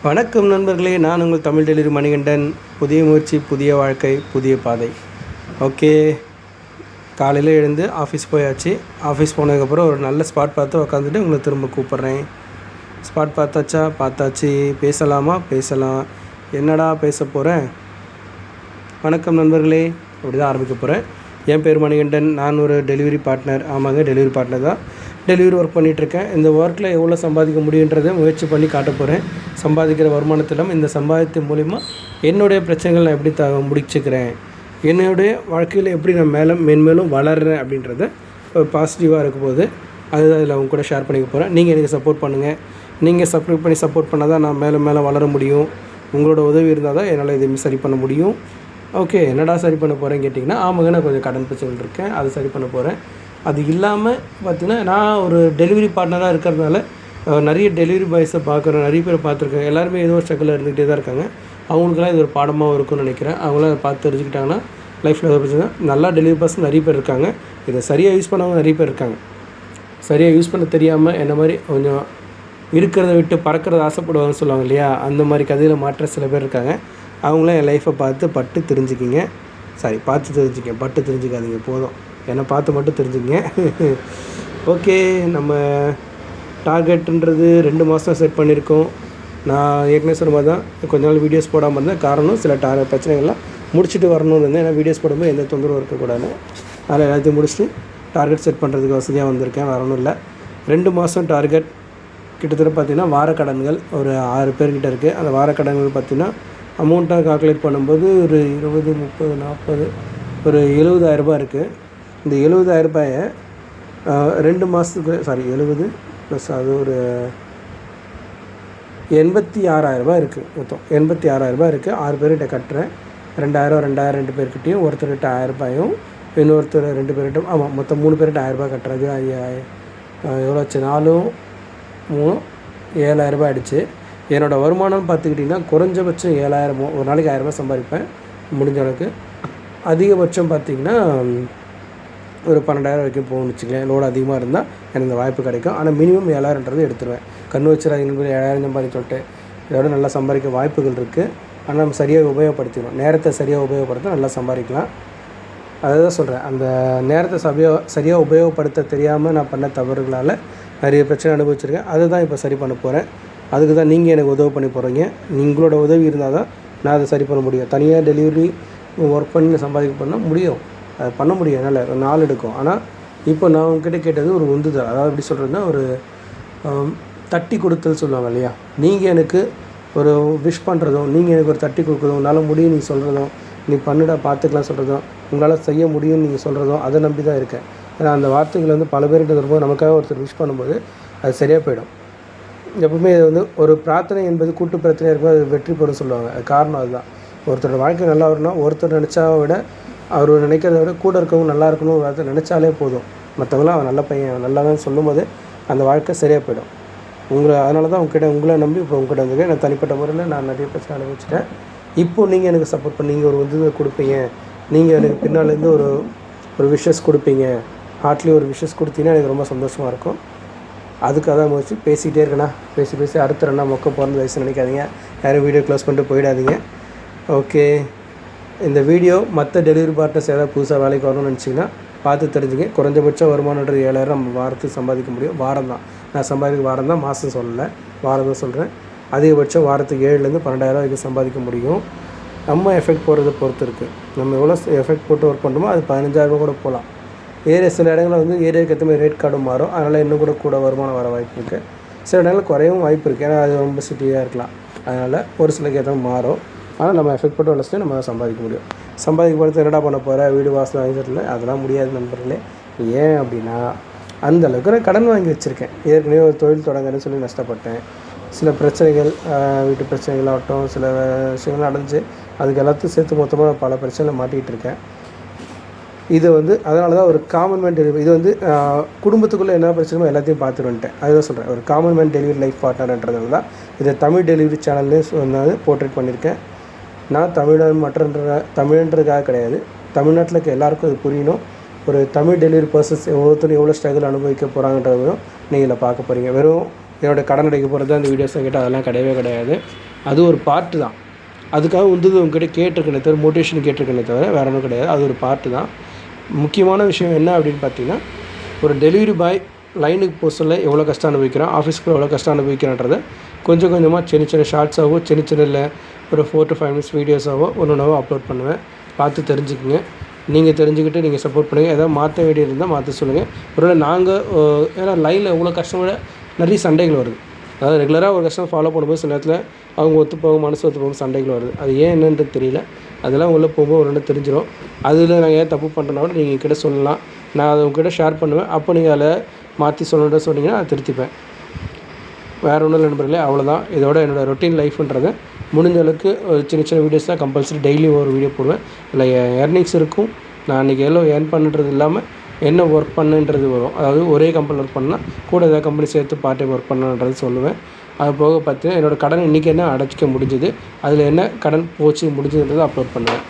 வணக்கம் நண்பர்களே, நான் உங்கள் தமிழ் டெலிவரி மணிகண்டன். புதிய முயற்சி, புதிய வாழ்க்கை, புதிய பாதை. ஓகே, காலையில் எழுந்து ஆஃபீஸ் போயாச்சு. ஆஃபீஸ் போனதுக்கப்புறம் ஒரு நல்ல ஸ்பாட் பார்த்து உக்காந்துட்டு உங்களை திரும்ப கூப்பிட்றேன். ஸ்பாட் பார்த்தாச்சு. பேசலாமா? பேசலாம். என்னடா பேச போகிறேன்? வணக்கம் நண்பர்களே, அப்படி தான் ஆரம்பிக்க போகிறேன். என் பேர் மணிகண்டன். நான் ஒரு டெலிவரி பார்ட்னர். ஆமாங்க, டெலிவரி பார்ட்னர் தான். டெலிவரி ஒர்க் பண்ணிகிட்ருக்கேன். இந்த ஒர்க்கில் எவ்வளோ சம்பாதிக்க முடியுன்றதை முயற்சி பண்ணி காட்ட போகிறேன். சம்பாதிக்கிற வருமானத்திலும் இந்த சம்பாதித்த மூலிமா என்னுடைய பிரச்சனைகள் நான் எப்படி முடிச்சுக்கிறேன், என்னுடைய வாழ்க்கையில் எப்படி நான் மென்மேலும் வளர்கிறேன் அப்படின்றத ஒரு பாசிட்டிவாக இருக்கும்போது அதுதான் இதில் அவங்க கூட ஷேர் பண்ணிக்க போகிறேன். நீங்கள் எனக்கு சப்போர்ட் பண்ணுங்கள். நீங்கள் சப்ஸ்கிரைப் பண்ணி சப்போர்ட் பண்ணால் தான் நான் மேலே வளர முடியும். உங்களோட உதவி இருந்தால் தான் என்னால் எதுவுமே சரி பண்ண முடியும். ஓகே, என்னடா சரி பண்ண போகிறேன்னு கேட்டிங்கன்னா, ஆமாங்க, நான் கொஞ்சம் கடன் பிரச்சனைகள் இருக்கேன், அது சரி பண்ண போகிறேன். அது இல்லாமல் பார்த்திங்கன்னா, நான் ஒரு டெலிவரி பார்ட்னராக இருக்கிறதுனால நிறைய டெலிவரி பாய்ஸை பார்க்குறேன், நிறைய பேரை பார்த்துருக்கேன். எல்லாருமே ஏதோ ஒரு ஸ்ட்ரகிளில் இருந்துகிட்டே தான் இருக்காங்க. அவங்களுக்குலாம் இது ஒரு பாடமாக இருக்கும்னு நினைக்கிறேன். அவங்களாம் அதை பார்த்து தெரிஞ்சுக்கிட்டாங்கன்னா லைஃப்பில் எதாவது பிரச்சனை. நல்லா டெலிவரி பர்சன் நிறைய பேர் இருக்காங்க. இதை சரியாக யூஸ் பண்ணவங்க நிறைய பேர் இருக்காங்க. சரியாக யூஸ் பண்ண தெரியாமல் என்ன மாதிரி கொஞ்சம் இருக்கிறத விட்டு பறக்கிறத ஆசைப்படுவாங்கன்னு சொல்லுவாங்க இல்லையா, அந்த மாதிரி கதையில் மாற்ற சில பேர் இருக்காங்க. அவங்களாம் என் லைஃப்பை பார்த்து தெரிஞ்சுக்கிங்க. பட்டு தெரிஞ்சுக்காதீங்க, போதும். என்னை பார்த்து மட்டும் தெரிஞ்சுக்கிங்க. ஓகே, நம்ம டார்கெட்டுன்றது 2 மாதம் செட் பண்ணியிருக்கோம். நான் ஏற்கனவே சொன்ன மாதிரி தான் கொஞ்ச நாள் வீடியோஸ் போடாமல் இருந்தேன். காரணம் சில பிரச்சனைகள்லாம் முடிச்சுட்டு வரணும்னு இருந்தேன். ஏன்னா வீடியோஸ் போடும்போது எந்த தொந்தரவும் இருக்கக்கூடாது. அதில் எல்லாத்தையும் முடிச்சுட்டு டார்கெட் செட் பண்ணுறதுக்கு வசதியாக வந்திருக்கேன். வேறு ஒன்றும் இல்லை. 2 மாதம் டார்கெட். கிட்டத்தட்ட பார்த்திங்கன்னா வாரக்கடன்கள் ஒரு 6 பேர்கிட்ட இருக்குது. அந்த வாரக்கடன்கள் பார்த்திங்கன்னா அமௌண்ட்டாக கால்குலேட் பண்ணும்போது ஒரு 20, 30, 40 ஒரு 70,000 இருக்குது. இந்த 70,000 2 மாதத்துக்கு 70 ப்ளஸ் அது ஒரு 86,000 இருக்குது. மொத்தம் 86,000 இருக்குது. 6 பேர்கிட்ட கட்டுறேன். 2,000 2 பேர்கிட்டையும், ஒருத்தர்கிட்ட 1,000 இன்னொருத்தர் 2 பேர்கிட்ட, ஆமாம், மொத்தம் 3 பேர்கிட்ட 1,000 கட்டுறது. எவ்வளோ ஆச்சு? 4 3 7,000 ஆகிடுச்சு. என்னோடய வருமானம்னு பார்த்துக்கிட்டிங்கன்னா குறைஞ்சபட்சம் 7,000 ஒரு நாளைக்கு 1,000 சம்பாதிப்பேன் முடிஞ்ச அளவுக்கு. அதிகபட்சம் பார்த்திங்கன்னா ஒரு 12,000 வரைக்கும் போகணும்னு வச்சுக்கலேன். லோடு அதிகமாக இருந்தால் எனக்கு இந்த வாய்ப்பு கிடைக்கும். ஆனால் மினிமம் 7,000ன்றது எடுத்துருவேன். கண்ணு வச்சுறாங்க 7,000 சம்பாதிக்க சொல்லிட்டு. இதோட நல்லா சம்பாதிக்க வாய்ப்புகள் இருக்குது. ஆனால் நம்ம சரியாக உபயோகப்படுத்திக்கணும். நேரத்தை சரியாக உபயோகப்படுத்த நல்லா சம்பாதிக்கலாம். அதை தான் சொல்கிறேன். அந்த நேரத்தை சரியாக உபயோகப்படுத்த தெரியாமல் நான் பண்ண தவறுகளால் நிறைய பிரச்சனை அனுபவிச்சிருக்கேன். அதை தான் இப்போ சரி பண்ண போகிறேன். அதுக்கு தான் நீங்கள் எனக்கு உதவி பண்ணி போகிறீங்க. உங்களோட உதவி இருந்தால் தான் நான் அதை சரி பண்ண முடியும். தனியாக டெலிவரி ஒர்க் பண்ணி சம்பாதிக்க பண்ணால் முடியும், அது பண்ண முடியும். என்னால் ஒரு நாள் எடுக்கும். ஆனால் இப்போ நான் உங்ககிட்ட கேட்டது ஒரு உந்துதல். அதாவது எப்படி சொல்கிறதுனா, ஒரு தட்டி கொடுத்தல் சொல்லுவாங்க இல்லையா. நீங்கள் எனக்கு ஒரு விஷ் பண்ணுறதும், நீங்கள் எனக்கு ஒரு தட்டி கொடுக்குறதும், உன்னால் முடியும் நீங்கள் சொல்கிறதும், நீ பண்ணுடா பார்த்துக்கலாம் சொல்கிறதும், உங்களால் செய்ய முடியும்னு நீங்கள் சொல்கிறதும், அதை நம்பி தான் இருக்கேன். ஏன்னா அந்த வார்த்தைகள் வந்து பல பேர்கிட்ட வரும்போது நமக்காக ஒருத்தர் விஷ் பண்ணும்போது அது சரியாக போயிடும். எப்பவுமே இது வந்து ஒரு பிரார்த்தனை என்பது கூட்டு பிரச்சனையாக இருக்கும்போது அது வெற்றி பெறும் சொல்லுவாங்க. அது காரணம் அதுதான். ஒருத்தரோட வாழ்க்கை நல்லா வரணும், ஒருத்தர் நினச்சாவை விட அவர் நினைக்கிறத விட கூட இருக்கவங்க நல்லா இருக்கணும் அதை நினச்சாலே போதும். மற்றவங்களாம் அவன் நல்ல பையன் நல்லாதான் சொல்லும்போது அந்த வாழ்க்கை சரியாக போயிடும். அதனால தான் உங்களை நம்பி இப்போ உங்ககிட்ட வந்துருக்கேன். நான் தனிப்பட்ட முறையில் நான் நிறைய பிரச்சனை அனுபவிச்சிட்டேன். இப்போது நீங்கள் எனக்கு சப்போர்ட் பண்ணி நீங்கள் ஒரு வந்து கொடுப்பீங்க, நீங்கள் எனக்கு பின்னாலேருந்து ஒரு விஷஸ் கொடுப்பீங்க, ஹார்ட்லி ஒரு விஷஸ் கொடுத்தீங்கன்னா எனக்கு ரொம்ப சந்தோஷமாக இருக்கும். அதுக்காக தான் முயற்சி. பேசிக்கிட்டே இருக்கேண்ணா, பேசி அடுத்த 2 மொக்க பிறந்த வயசு நினைக்காதீங்க. யாரும் வீடியோ க்ளோஸ் பண்ணிட்டு போயிடாதீங்க. ஓகே, இந்த வீடியோ மற்ற டெலிவரி பார்ட்னர்ஸ் ஏதாவது புதுசாக வேலைக்கு வரணும்னு நினச்சிங்கன்னா பார்த்து தெரிஞ்சுங்க. குறைஞ்சபட்சம் வருமானன்றது 7,000 நம்ம வாரத்துக்கு சம்பாதிக்க முடியும். வாரம் தான் நான் சம்பாதிக்க, வாரம் தான், மாதம் சொல்லலை, வாரம் தான் சொல்கிறேன். அதிகபட்சம் வாரத்துக்கு 7,000 12,000 வரைக்கும் சம்பாதிக்க முடியும். நம்ம எஃபெக்ட் போடுறதை பொறுத்து இருக்குது. நம்ம எவ்வளோ எஃபெக்ட் போட்டு ஒர்க் பண்ணுறோமோ அது 15,000 கூட போகலாம். சில இடங்களில் வந்து ஏரியாவுக்கு ஏற்ற மாதிரி ரேட் கார்டும் மாறும். அதனால் இன்னும் கூட வருமானம் வர வாய்ப்பு இருக்குது. சில இடங்களில் குறையவும் வாய்ப்பு இருக்குது. ஏன்னா அது ரொம்ப சிட்டியாக இருக்கலாம். அதனால் ஒரு சிலருக்கு ஏற்ற மாறும். ஆனால் நம்ம எஃபெக்ட் போட்டு வளர்ச்சிட்டு நம்ம சம்பாதிக்க முடியும். சம்பாதிக்கப்படுறது என்னடா பண்ண போகிற, வீடு வாசல் வாங்கி தரல, அதெல்லாம் முடியாது நண்பர்களே. ஏன் அப்படின்னா, அந்தளவுக்கு நான் கடன் வாங்கி வச்சுருக்கேன். ஏற்கனவே ஒரு தொழில் தொடங்குறேன்னு சொல்லி நஷ்டப்பட்டேன். சில பிரச்சனைகள், வீட்டு பிரச்சனைகள் ஆகட்டும், சில விஷயங்கள் நடந்துச்சு. அதுக்கு எல்லாத்தையும் சேர்த்து மொத்தமாக நான் பல பிரச்சனையில் மாட்டிகிட்டு இருக்கேன். இது வந்து அதனால தான் ஒரு காமன் மேன் டெலிவரி, இது வந்து குடும்பத்துக்குள்ளே என்ன பிரச்சனையோ எல்லாத்தையும் பார்த்துட்டு வந்துட்டேன். அதுதான் சொல்கிறேன், ஒரு காமன் மேன் டெலிவரி லைஃப் பார்ட்னர்ன்றதுனால தான் இதை தமிழ் டெலிவரி சேனல்லே வந்து போர்ட்ரேட் பண்ணியிருக்கேன். நான் தமிழன்றதுக்காக கிடையாது, தமிழ்நாட்டில் இருக்க எல்லாேருக்கும் அது புரியணும். ஒரு தமிழ் டெலிவரி பர்சன்ஸ் ஒவ்வொருத்தரும் எவ்வளோ ஸ்ட்ரகிள் அனுபவிக்க போகிறாங்கன்றதும் நீங்கள் இதில் பார்க்க போகிறீங்க. வெறும் என்னோடய கடன் அடைக்க போகிறது அந்த வீடியோஸை கேட்டால் அதெல்லாம் கிடையவே கிடையாது. அது ஒரு பார்ட்டு தான். அதுக்காக வந்து உங்ககிட்ட கேட்டிருக்கேனே தவிர, மோட்டிவேஷன் கேட்டிருக்கேனே தவிர வேறு ஒன்றும் கிடையாது. அது ஒரு பார்ட்டு தான். முக்கியமான விஷயம் என்ன அப்படின்னு பார்த்தீங்கன்னா, ஒரு டெலிவரி பாய் லைனுக்கு போக சொல்ல எவ்வளோ கஷ்டம் அனுபவிக்கிறான், ஆஃபீஸ்க்குள்ள எவ்வளோ கஷ்டம் அனுபவிக்கிறான்றதை கொஞ்சம் கொஞ்சமாக சின்ன சின்ன ஷார்ட்ஸாகவோ சின்ன இல்லை ஒரு 4 to 5 minutes வீடியோஸாகவோ ஒன்றாவோ அப்லோட் பண்ணுவேன். பார்த்து தெரிஞ்சுக்குங்க. நீங்கள் தெரிஞ்சுக்கிட்டு நீங்கள் சப்போர்ட் பண்ணுங்கள். எதாவது மாற்ற வேண்டியது இருந்தால் மாற்ற சொல்லுங்கள். ஒருவேளை நாங்கள் ஏன்னா லைனில் இவ்வளோ கஷ்டமோட நிறைய சண்டைகள் வருது. அதாவது ரெகுலராக ஒரு கஸ்டமர் ஃபாலோ பண்ணும்போது சில நேரத்தில் அவங்க ஒத்துப்போகும், மனசு ஒத்துப்போகும், சண்டைகள் வருது. அது ஏன் என்னன்றது தெரியல. அதெல்லாம் உள்ளே போகும்போது ஒரு ரெண்டு தெரிஞ்சிடும். அதில் நாங்கள் ஏன் தப்பு பண்ணுறனாலும் நீங்கள் என்கிட்ட சொல்லலாம். நான் அதை உங்ககிட்ட ஷேர் பண்ணுவேன். அப்போ நீங்கள் அதில் மாற்றி சொல்லணுன்ற சொன்னீங்கன்னா அதை திருத்திப்பேன். வேறு ஒன்றும் இல்லை நண்பர்களே, அவ்வளோதான். இதோட என்னோடய ரொட்டீன் லைஃப்ன்றதை முடிஞ்ச அளவுக்கு ஒரு சின்ன சின்ன வீடியோஸ் தான் கம்பல்சரி டெய்லி ஒரு வீடியோ போடுவேன். இல்லை ஏர்னிங்ஸ் இருக்கும். நான் அன்றைக்கி எவ்வளோ ஏர்ன் பண்ணுறது இல்லாமல் என்ன ஒர்க் பண்ணுன்றது வரும். அதாவது ஒரே கம்பெனியில் ஒர்க் பண்ணால் கூட ஏதாவது கம்பெனி சேர்த்து பார்ட் டைம் ஒர்க் பண்ணணுன்றது சொல்லுவேன். அது போக பார்த்தீங்கன்னா என்னோடய கடன் இன்றைக்கி என்ன அடைச்சிக்க முடிஞ்சுது, அதில் என்ன கடன் போச்சு முடிஞ்சதுன்றதை அப்லோட் பண்ணுவேன்.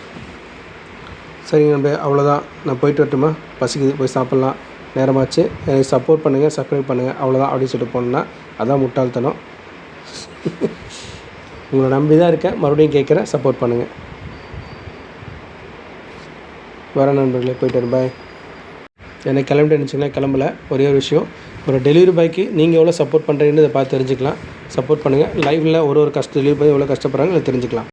சரிங்க நம்ப, அவ்வளோதான். நான் போயிட்டு வரட்டுமா? பசிக்குது, போய் சாப்பிட்லாம். நேரமாச்சு. எனக்கு சப்போர்ட் பண்ணுங்கள், சப்ஸ்கிரைப் பண்ணுங்கள். அவ்வளோதான் அப்படின்னு சொல்லிட்டு போனேன்னா அதான் முட்டாள்தனம். உங்களை நம்பி தான் இருக்கேன். மறுபடியும் கேட்குறேன், சப்போர்ட் பண்ணுங்கள். வர நண்பர்களே, போயிட்டு வரேன். பாய். எனக்கு கிளம்பிட்டு இருந்துச்சுங்களா, கிளம்பல. ஒரே ஒரு விஷயம், ஒரு டெலிவரி பாய்க்கு நீங்கள் எவ்வளோ சப்போர்ட் பண்ணுறீங்கன்னு இதை பார்த்து தெரிஞ்சுக்கலாம். சப்போர்ட் பண்ணுங்கள். லைவில் ஒரு டெலிவரி பாய் எவ்வளோ கஷ்டப்படுறாங்க இதை தெரிஞ்சுக்கலாம்.